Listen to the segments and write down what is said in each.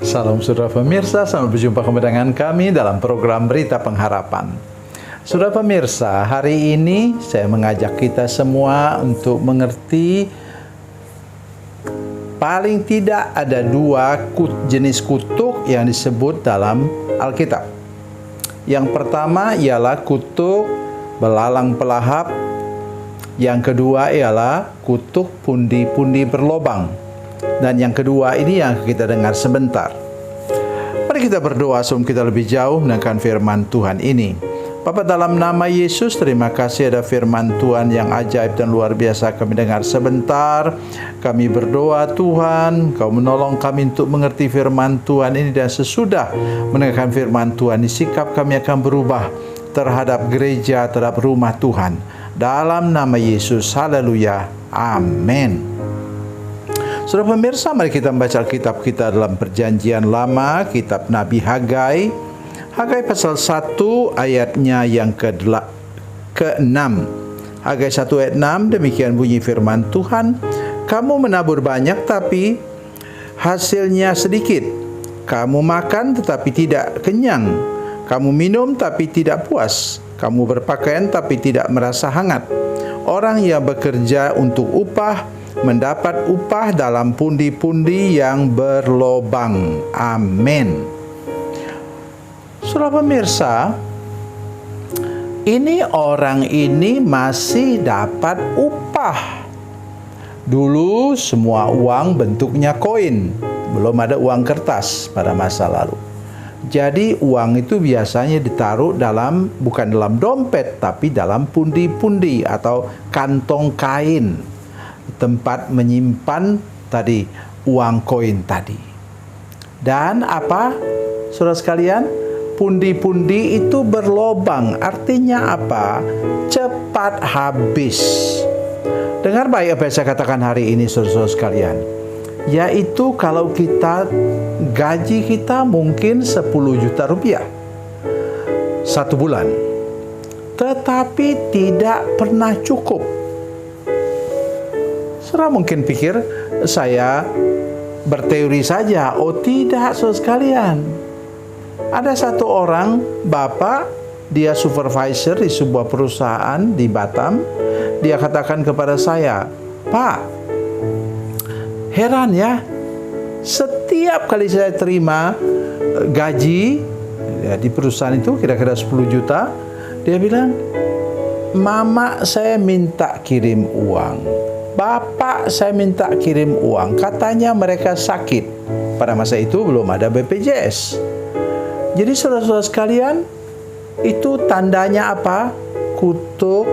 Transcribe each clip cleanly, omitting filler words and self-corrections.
Salam saudara pemirsa, selamat berjumpa kembali dengan kami dalam program Berita Pengharapan. Saudara pemirsa, hari ini saya mengajak kita semua untuk mengerti paling tidak ada dua jenis kutuk yang disebut dalam Alkitab. Yang pertama ialah kutuk belalang pelahap. Yang kedua ialah kutuk pundi-pundi berlobang. Dan yang kedua ini yang kita dengar sebentar. Mari kita berdoa sebelum kita lebih jauh mendengarkan firman Tuhan ini. Bapa, dalam nama Yesus, terima kasih ada firman Tuhan yang ajaib dan luar biasa kami dengar sebentar. Kami berdoa Tuhan, Kau menolong kami untuk mengerti firman Tuhan ini, dan sesudah mendengarkan firman Tuhan, sikap kami akan berubah terhadap gereja, terhadap rumah Tuhan. Dalam nama Yesus, haleluya, amin. Saudara pemirsa, mari kita membaca Alkitab kita dalam Perjanjian Lama, kitab Nabi Hagai. Hagai pasal 1 ayatnya yang ke-6. Hagai 1 ayat 6, demikian bunyi firman Tuhan. Kamu menabur banyak tapi hasilnya sedikit. Kamu makan tetapi tidak kenyang. Kamu minum tapi tidak puas. Kamu berpakaian tapi tidak merasa hangat. Orang yang bekerja untuk upah mendapat upah dalam pundi-pundi yang berlobang. Amin. Saudara pemirsa, ini orang ini masih dapat upah. Dulu semua uang bentuknya koin, belum ada uang kertas pada masa lalu. Jadi uang itu biasanya ditaruh bukan dalam dompet, tapi dalam pundi-pundi atau kantong kain, tempat menyimpan tadi uang koin tadi. Dan apa, saudara sekalian? Pundi-pundi itu berlobang. Artinya apa? Cepat habis. Dengar baik apa yang saya katakan hari ini, saudara-saudara sekalian. Yaitu kalau gaji kita mungkin 10 juta rupiah satu bulan, tetapi tidak pernah cukup. Saudara mungkin pikir saya berteori saja. Oh tidak, saudara sekalian. Ada satu orang, bapak, dia supervisor di sebuah perusahaan di Batam. Dia katakan kepada saya, Pak, heran ya, setiap kali saya terima gaji ya, di perusahaan itu kira-kira 10 juta, dia bilang, Mama saya minta kirim uang, Bapak saya minta kirim uang. Katanya mereka sakit. Pada masa itu belum ada BPJS. Jadi saudara-saudara sekalian, itu tandanya apa? Kutuk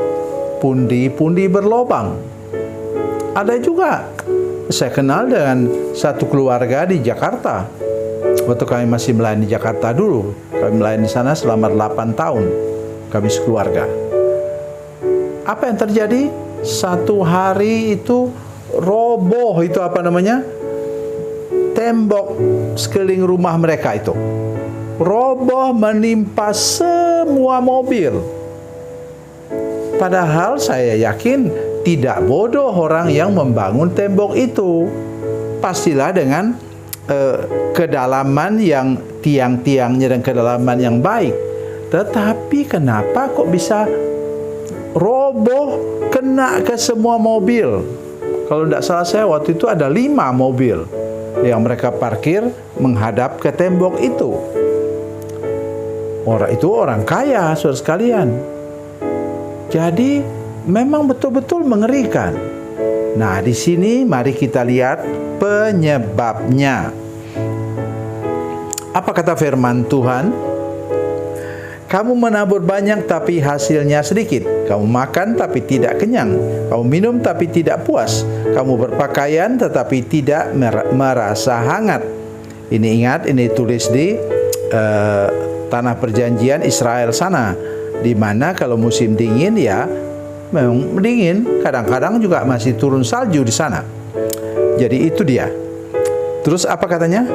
pundi-pundi berlobang. Ada juga, saya kenal dengan satu keluarga di Jakarta. Waktu kami masih melayani di Jakarta dulu, kami melayani di sana selama 8 tahun, kami sekeluarga. Apa yang terjadi? Satu hari itu roboh, itu apa namanya? Tembok sekeliling rumah mereka itu roboh, menimpa semua mobil. Padahal saya yakin tidak bodoh orang yang membangun tembok itu. Pastilah dengan kedalaman yang tiang-tiangnya dan kedalaman yang baik. Tetapi kenapa kok bisa roboh, kena ke semua mobil? Kalau tidak salah saya waktu itu ada 5 mobil yang mereka parkir menghadap ke tembok itu. Orang itu orang kaya, saudara sekalian. Jadi memang betul-betul mengerikan. Nah, di sini mari kita lihat penyebabnya. Apa kata firman Tuhan? Kamu menabur banyak tapi hasilnya sedikit. Kamu makan tapi tidak kenyang. Kamu minum tapi tidak puas. Kamu berpakaian tetapi tidak merasa hangat. Ini ingat, ini tulis di tanah perjanjian Israel sana, di mana kalau musim dingin ya memang dingin, kadang-kadang juga masih turun salju di sana. Jadi itu dia. Terus apa katanya?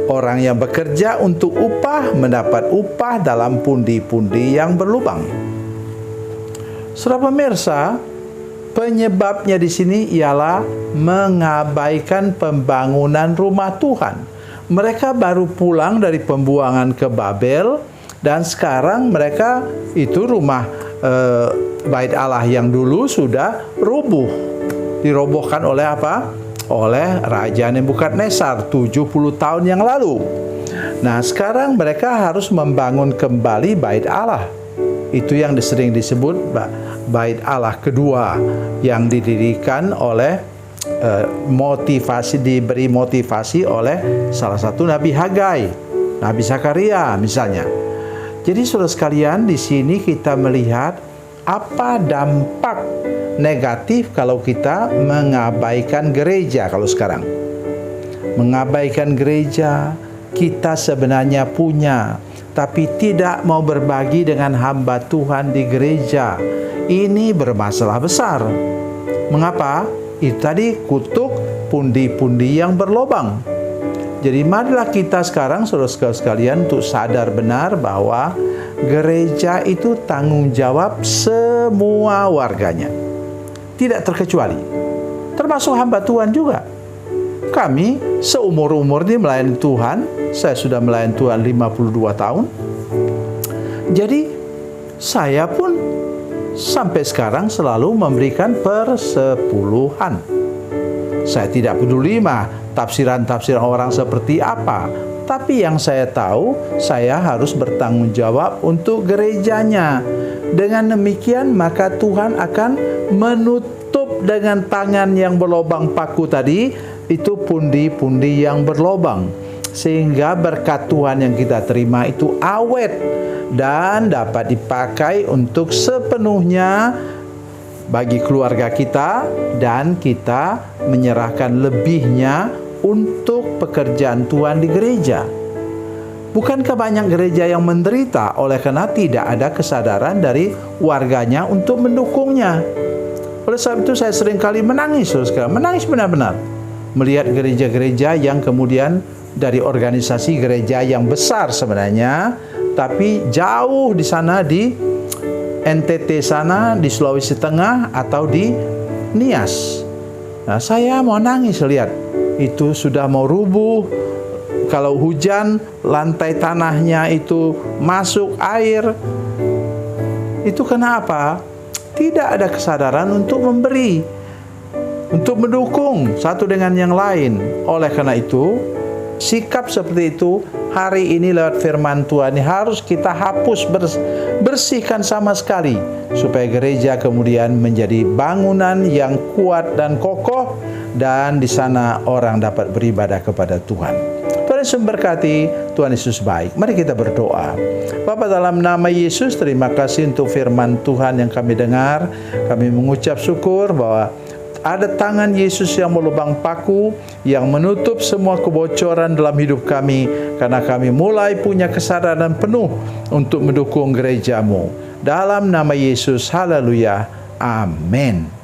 Orang yang bekerja untuk upah mendapat upah dalam pundi-pundi yang berlubang. Saudara pemirsa, penyebabnya di sini ialah mengabaikan pembangunan rumah Tuhan. Mereka baru pulang dari pembuangan ke Babel, dan sekarang mereka itu rumah bait Allah yang dulu sudah rubuh. Dirobohkan oleh apa? Oleh Raja Nebukadnezar 70 tahun yang lalu. Nah, sekarang mereka harus membangun kembali bait Allah. Itu yang sering disebut bait Allah kedua, yang didirikan oleh diberi motivasi oleh salah satu Nabi Hagai, Nabi Zakaria misalnya. Jadi saudara sekalian, di sini kita melihat apa dampak negatif kalau kita mengabaikan gereja. Kalau sekarang mengabaikan gereja, kita sebenarnya punya, tapi tidak mau berbagi dengan hamba Tuhan di gereja. Ini bermasalah besar. Mengapa? Itu tadi kutuk pundi-pundi yang berlobang. Jadi marilah kita sekarang saudara sekalian untuk sadar benar bahwa gereja itu tanggung jawab semua warganya, tidak terkecuali, termasuk hamba Tuhan juga. Kami seumur-umur ini melayani Tuhan. Saya sudah melayani Tuhan 52 tahun. Jadi saya pun sampai sekarang selalu memberikan persepuluhan. Saya tidak peduli tafsiran-tafsiran orang seperti apa, tapi yang saya tahu, saya harus bertanggung jawab untuk gerejanya. Dengan demikian maka Tuhan akan menutup dengan tangan yang berlobang paku tadi, itu pundi-pundi yang berlobang, sehingga berkat Tuhan yang kita terima itu awet dan dapat dipakai untuk sepenuhnya bagi keluarga kita, dan kita menyerahkan lebihnya untuk pekerjaan Tuhan di gereja. Bukankah banyak gereja yang menderita oleh karena tidak ada kesadaran dari warganya untuk mendukungnya? Oleh sebab itu saya seringkali menangis, menangis benar-benar melihat gereja-gereja yang kemudian dari organisasi gereja yang besar sebenarnya, tapi jauh di sana di NTT sana, di Sulawesi Tengah atau di Nias. Nah, saya mau nangis lihat itu sudah mau rubuh. Kalau hujan, lantai tanahnya itu masuk air. Itu kenapa? Tidak ada kesadaran untuk memberi, untuk mendukung satu dengan yang lain. Oleh karena itu, sikap seperti itu hari ini lewat firman Tuhan ini harus kita hapus, bersihkan sama sekali, supaya gereja kemudian menjadi bangunan yang kuat dan kokoh, dan di sana orang dapat beribadah kepada Tuhan. Tuhan Yesus memberkati. Tuhan Yesus baik. Mari kita berdoa. Bapa, dalam nama Yesus, terima kasih untuk firman Tuhan yang kami dengar. Kami mengucap syukur bahwa ada tangan Yesus yang melubang paku, yang menutup semua kebocoran dalam hidup kami, karena kami mulai punya kesadaran penuh untuk mendukung gerejamu. Dalam nama Yesus, haleluya, amin.